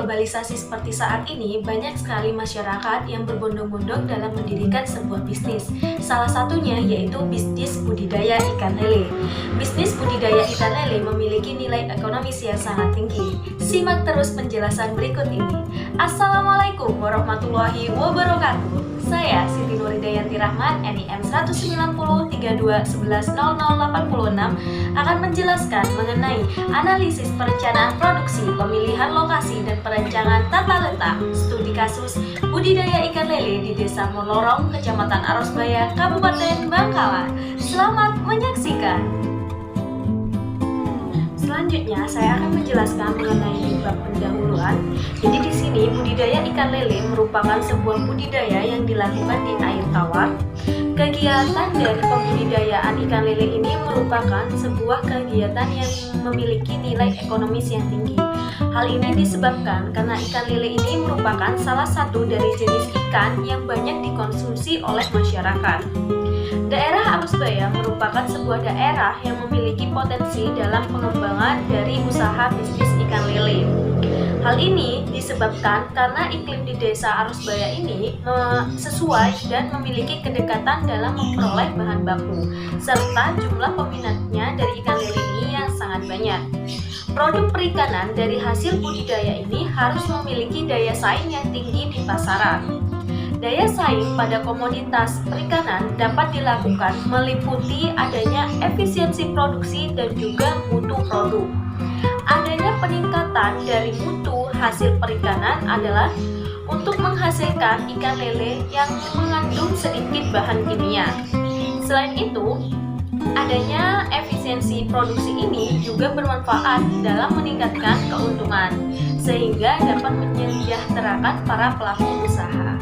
globalisasi seperti saat ini, banyak sekali masyarakat yang berbondong-bondong dalam mendirikan sebuah bisnis. Salah satunya yaitu bisnis budidaya ikan lele. Bisnis budidaya ikan lele memiliki nilai ekonomis yang sangat tinggi. Simak terus penjelasan berikut ini. Assalamualaikum warahmatullahi wabarakatuh. Saya Siti Nuridayanti Rahman, NIM 19032110086 akan menjelaskan mengenai analisis perencanaan produksi, pemilihan lokasi dan perencanaan tata letak studi kasus budidaya ikan lele di Desa Molorong, Kecamatan Arosbaya, Kabupaten Bangkalan. Selamat menyaksikan. Selanjutnya, saya akan menjelaskan mengenai bab pendahuluan. Jadi di sini budidaya ikan lele merupakan sebuah budidaya yang dilakukan di air tawar. Kegiatan dari pembudidayaan ikan lele ini merupakan sebuah kegiatan yang memiliki nilai ekonomis yang tinggi. Hal ini disebabkan karena ikan lele ini merupakan salah satu dari jenis ikan yang banyak dikonsumsi oleh masyarakat. Daerah Arosbaya merupakan sebuah daerah yang memiliki potensi dalam pengembangan dari usaha bisnis ikan lele. Hal ini disebabkan karena iklim di Desa Arosbaya ini sesuai dan memiliki kedekatan dalam memperoleh bahan baku, serta jumlah peminatnya dari ikan lele ini yang sangat banyak. Produk perikanan dari hasil budidaya ini harus memiliki daya saing yang tinggi di pasaran. Daya saing pada komoditas perikanan dapat dilakukan meliputi adanya efisiensi produksi dan juga mutu produk. Adanya peningkatan dari mutu hasil perikanan adalah untuk menghasilkan ikan lele yang mengandung sedikit bahan kimia. Selain itu, adanya efisiensi produksi ini juga bermanfaat dalam meningkatkan keuntungan, sehingga dapat menyejahterakan para pelaku usaha.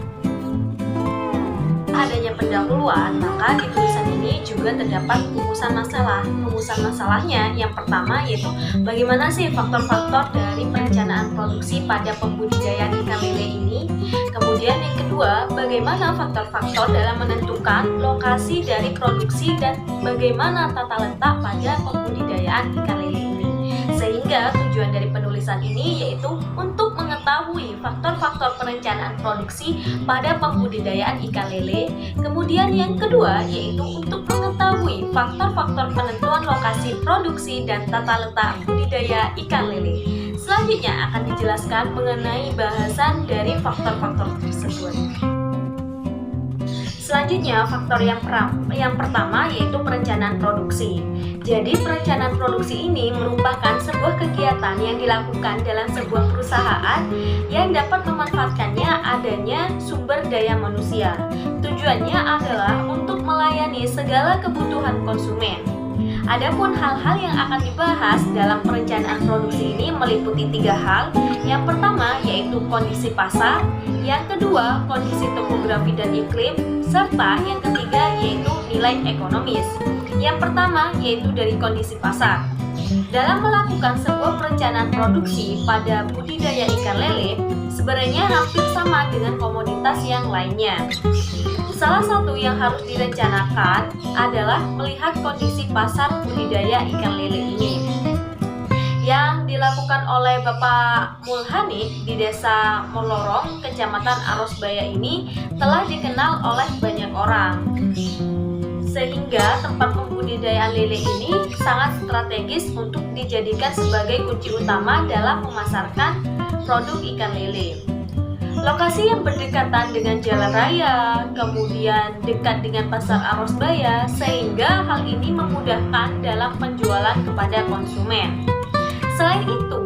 Adanya pendahuluan, maka di tulisan ini juga terdapat rumusan masalah. Rumusan masalahnya yang pertama yaitu bagaimana sih faktor-faktor dari perencanaan produksi pada pembudidayaan ikan lele ini. Kemudian yang kedua, bagaimana faktor-faktor dalam menentukan lokasi dari produksi dan bagaimana tata letak pada pembudidayaan ikan lele ini. Sehingga tujuan dari penulisan ini yaitu untuk mengetahui faktor-faktor perencanaan produksi pada pembudidayaan ikan lele. Kemudian yang kedua yaitu untuk mengetahui faktor-faktor penentuan lokasi produksi dan tata letak budidaya ikan lele. Selanjutnya akan dijelaskan mengenai bahasan dari faktor-faktor tersebut. Selanjutnya, faktor yang pertama yaitu perencanaan produksi. Jadi, perencanaan produksi ini merupakan sebuah kegiatan yang dilakukan dalam sebuah perusahaan yang dapat memanfaatkannya adanya sumber daya manusia. Tujuannya adalah untuk melayani segala kebutuhan konsumen. Adapun hal-hal yang akan dibahas dalam perencanaan produksi ini meliputi 3 hal. Yang pertama yaitu kondisi pasar, yang kedua kondisi topografi dan iklim, serta yang ketiga yaitu nilai ekonomis. Yang pertama yaitu dari kondisi pasar. Dalam melakukan sebuah perencanaan produksi pada budidaya ikan lele, sebenarnya hampir sama dengan komoditas yang lainnya. Salah satu yang harus direncanakan adalah melihat kondisi pasar budidaya ikan lele ini. Yang dilakukan oleh Bapak Mulhani di Desa Molorong, Kecamatan Arosbaya ini telah dikenal oleh banyak orang. Sehingga tempat pembudidayaan lele ini sangat strategis untuk dijadikan sebagai kunci utama dalam memasarkan produk ikan lele. Lokasi yang berdekatan dengan jalan raya, kemudian dekat dengan pasar Arosbaya, sehingga hal ini memudahkan dalam penjualan kepada konsumen. Selain itu,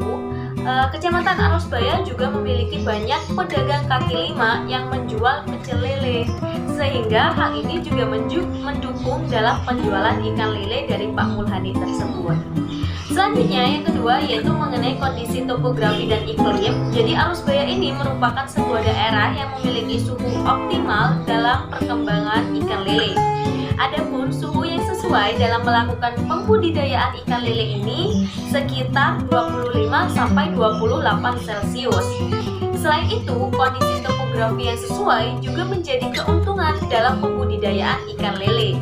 Kecamatan Arosbaya juga memiliki banyak pedagang kaki lima yang menjual pecel lele, sehingga hal ini juga mendukung dalam penjualan ikan lele dari Pak Mulhani tersebut. Selanjutnya yang kedua yaitu mengenai kondisi topografi dan iklim. Jadi Arosbaya ini merupakan sebuah daerah yang memiliki suhu optimal dalam perkembangan ikan lele. Adapun suhu yang sesuai dalam melakukan pembudidayaan ikan lele ini sekitar 25-28 Celcius. Selain itu, kondisi topografi yang sesuai juga menjadi keuntungan dalam pembudidayaan ikan lele.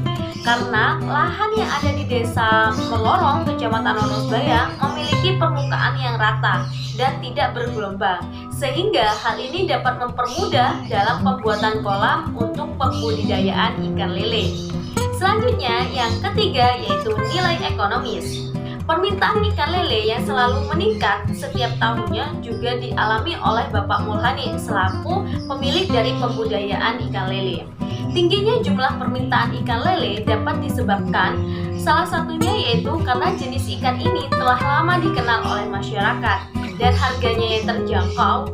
karena lahan yang ada di Desa Melorong, Kecamatan Lorosbaya memiliki permukaan yang rata dan tidak bergelombang, sehingga hal ini dapat mempermudah dalam pembuatan kolam untuk pembudidayaan ikan lele. Selanjutnya, yang ketiga yaitu nilai ekonomis. Permintaan ikan lele yang selalu meningkat setiap tahunnya juga dialami oleh Bapak Mulhani selaku pemilik dari pembudidayaan ikan lele. Tingginya jumlah permintaan ikan lele dapat disebabkan salah satunya yaitu karena jenis ikan ini telah lama dikenal oleh masyarakat dan harganya yang terjangkau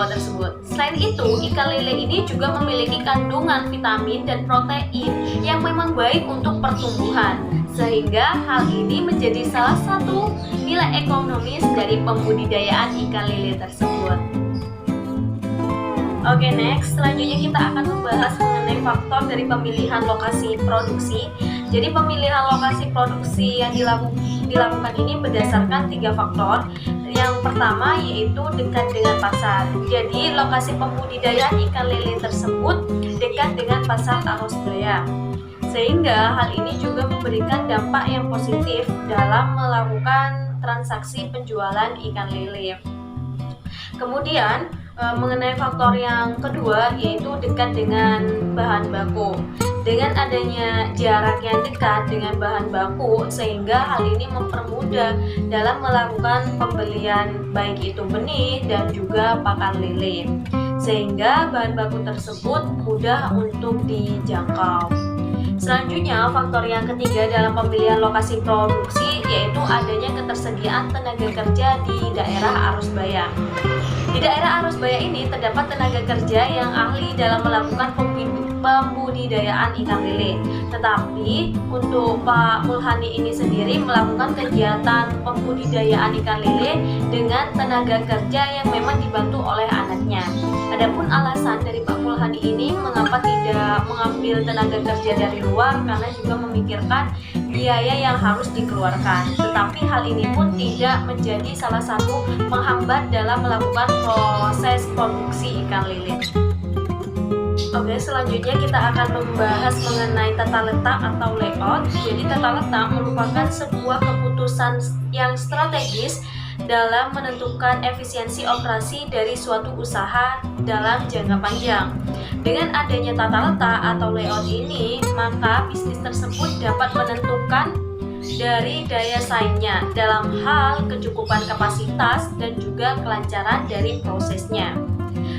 tersebut. Selain itu, ikan lele ini juga memiliki kandungan vitamin dan protein yang memang baik untuk pertumbuhan, sehingga hal ini menjadi salah satu nilai ekonomis dari pembudidayaan ikan lele tersebut. Oke, next, selanjutnya kita akan membahas mengenai faktor dari pemilihan lokasi produksi. Jadi pemilihan lokasi produksi yang dilakukan ini berdasarkan 3 faktor. Yang pertama yaitu dekat dengan pasar. Jadi lokasi pembudidayaan ikan lele tersebut dekat dengan pasar Lorosbaya, sehingga hal ini juga memberikan dampak yang positif dalam melakukan transaksi penjualan ikan lele. Kemudian mengenai faktor yang kedua yaitu dekat dengan bahan baku. Dengan adanya jarak yang dekat dengan bahan baku, sehingga hal ini mempermudah dalam melakukan pembelian baik itu benih dan juga pakan lele, sehingga bahan baku tersebut mudah untuk dijangkau. Selanjutnya, faktor yang ketiga dalam pemilihan lokasi produksi yaitu adanya ketersediaan tenaga kerja di daerah Lorosbaya. Di daerah Lorosbaya ini terdapat tenaga kerja yang ahli dalam melakukan pembudidayaan ikan lele. Tetapi untuk Pak Mulhani ini sendiri melakukan kegiatan pembudidayaan ikan lele dengan tenaga kerja yang memang dibantu oleh anaknya. Adapun alasan dari Pak Mulhani ini mengapa tidak mengambil tenaga kerja dari luar, karena juga memikirkan biaya yang harus dikeluarkan. Tetapi hal ini pun tidak menjadi salah satu penghambat dalam melakukan proses produksi ikan lele. Oke, selanjutnya kita akan membahas mengenai tata letak atau layout. Jadi tata letak merupakan sebuah keputusan yang strategis dalam menentukan efisiensi operasi dari suatu usaha dalam jangka panjang. Dengan adanya tata letak atau layout ini, maka bisnis tersebut dapat menentukan dari daya saingnya dalam hal kecukupan kapasitas dan juga kelancaran dari prosesnya.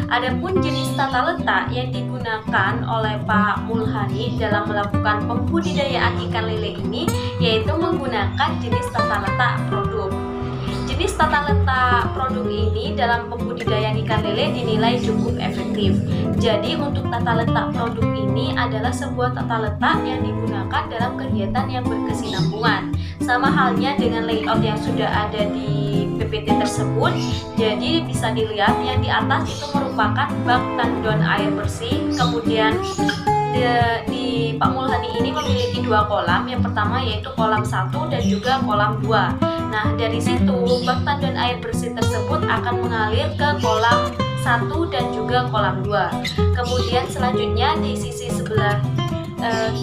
Adapun jenis tata letak yang digunakan oleh Pak Mulhani dalam melakukan pembudidayaan ikan lele ini yaitu menggunakan jenis tata letak produk. Jenis tata letak produk ini dalam pembudidayaan ikan lele dinilai cukup efektif. Jadi untuk tata letak produk ini adalah sebuah tata letak yang digunakan dalam kegiatan yang berkesinambungan. Sama halnya dengan layout yang sudah ada di PPT tersebut. Jadi bisa dilihat yang di atas itu merupakan bak tandon air bersih. Kemudian di Pak Mulhani ini memiliki 2 kolam. Yang pertama yaitu kolam 1 dan juga kolam 2. Nah, dari situ bak tandon air bersih tersebut akan mengalir ke kolam 1 dan juga kolam 2. Kemudian selanjutnya di sisi sebelah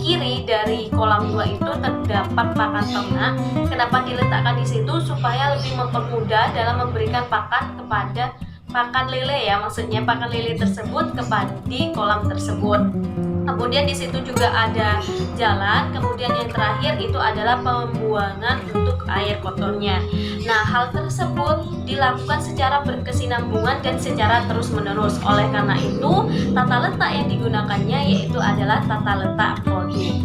kiri dari kolam 2 itu terdapat pakan ternak. Kenapa diletakkan di situ? Supaya lebih mempermudah dalam memberikan pakan kepada pakan lele ya, maksudnya pakan lele tersebut kepada di kolam tersebut. Kemudian di situ juga ada jalan. Kemudian yang terakhir itu adalah pembuangan untuk air kotornya. Nah, hal tersebut dilakukan secara berkesinambungan dan secara terus-menerus. Oleh karena itu, tata letak yang digunakannya yaitu adalah tata letak produk.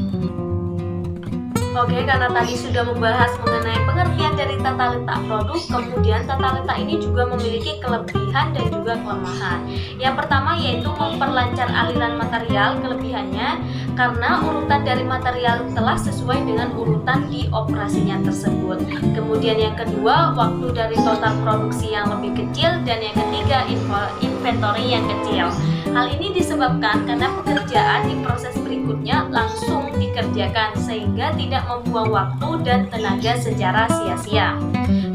Oke, karena tadi sudah membahas mengenai pengertian dari tata letak produk, kemudian tata letak ini juga memiliki kelebihan dan juga kelemahan. Yang pertama yaitu memperlancar aliran material. Kelebihannya karena urutan dari material telah sesuai dengan urutan di operasinya tersebut. Kemudian yang kedua, waktu dari total produksi yang lebih kecil, dan yang ketiga, inventory yang kecil. Hal ini disebabkan karena pekerjaan di proses berikutnya langsung dikerjakan sehingga tidak membuang waktu dan tenaga secara sia-sia.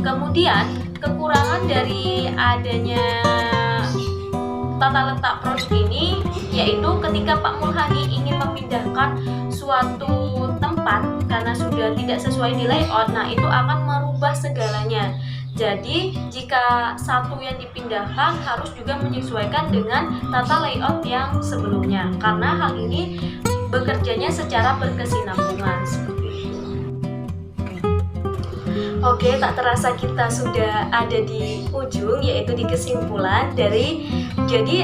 Kemudian kekurangan dari adanya tata letak produk ini yaitu ketika Pak Mulhani ingin memindahkan suatu tempat karena sudah tidak sesuai di layout, nah itu akan merubah segalanya. Jadi jika satu yang dipindahkan harus juga menyesuaikan dengan tata layout yang sebelumnya, karena hal ini bekerjanya secara berkesinambungan seperti itu. Oke, tak terasa kita sudah ada di ujung, yaitu di kesimpulan dari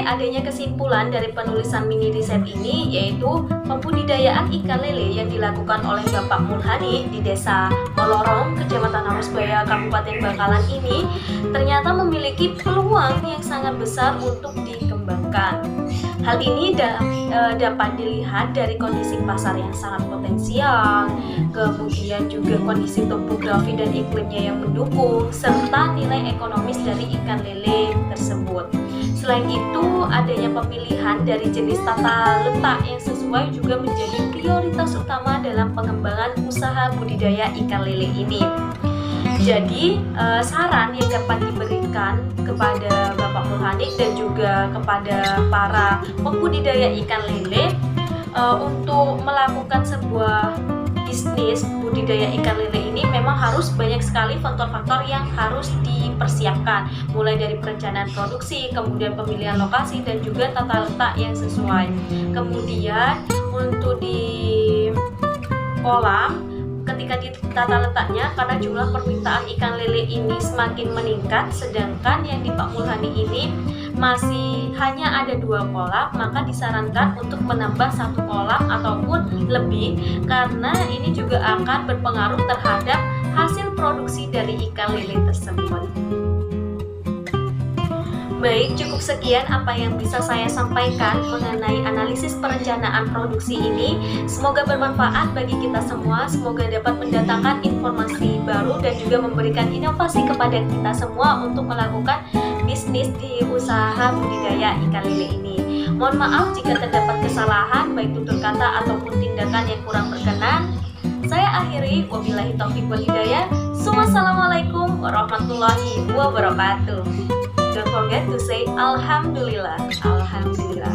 adanya kesimpulan dari penulisan mini riset ini, yaitu pembudidayaan ikan lele yang dilakukan oleh Bapak Mulhani di Desa Molorong, Kecamatan Arusbaya, Kabupaten Bangkalan ini ternyata memiliki peluang yang sangat besar untuk dikembangkan. Hal ini dapat dilihat dari kondisi pasar yang sangat potensial, kemudian juga kondisi topografi dan iklimnya yang mendukung, serta nilai ekonomis dari ikan lele tersebut. Selain itu, adanya pemilihan dari jenis tata letak yang sesuai juga menjadi prioritas utama dalam pengembangan usaha budidaya ikan lele ini. Jadi, saran yang dapat diberikan kepada Bapak Mulhani dan juga kepada para pembudidaya ikan lele untuk melakukan sebuah bisnis budidaya ikan lele ini memang harus banyak sekali faktor-faktor yang harus dipersiapkan, mulai dari perencanaan produksi, kemudian pemilihan lokasi, dan juga tata letak yang sesuai. Kemudian untuk di kolam, ketika di tata letaknya, karena jumlah permintaan ikan lele ini semakin meningkat, sedangkan yang di Pak Mulhani ini masih hanya ada 2 kolam, maka disarankan untuk menambah 1 kolam ataupun lebih, karena ini juga akan berpengaruh terhadap hasil produksi dari ikan lele tersebut. Baik, cukup sekian apa yang bisa saya sampaikan mengenai analisis perencanaan produksi ini. Semoga bermanfaat bagi kita semua, semoga dapat mendatangkan informasi baru dan juga memberikan inovasi kepada kita semua untuk melakukan bisnis di usaha budidaya ikan lele ini. Mohon maaf jika terdapat kesalahan, baik tutur kata ataupun tindakan yang kurang berkenan. Saya akhiri, wabillahi taufiq wal hidayah. Wassalamualaikum warahmatullahi wabarakatuh. Don't forget to say Alhamdulillah. Alhamdulillah.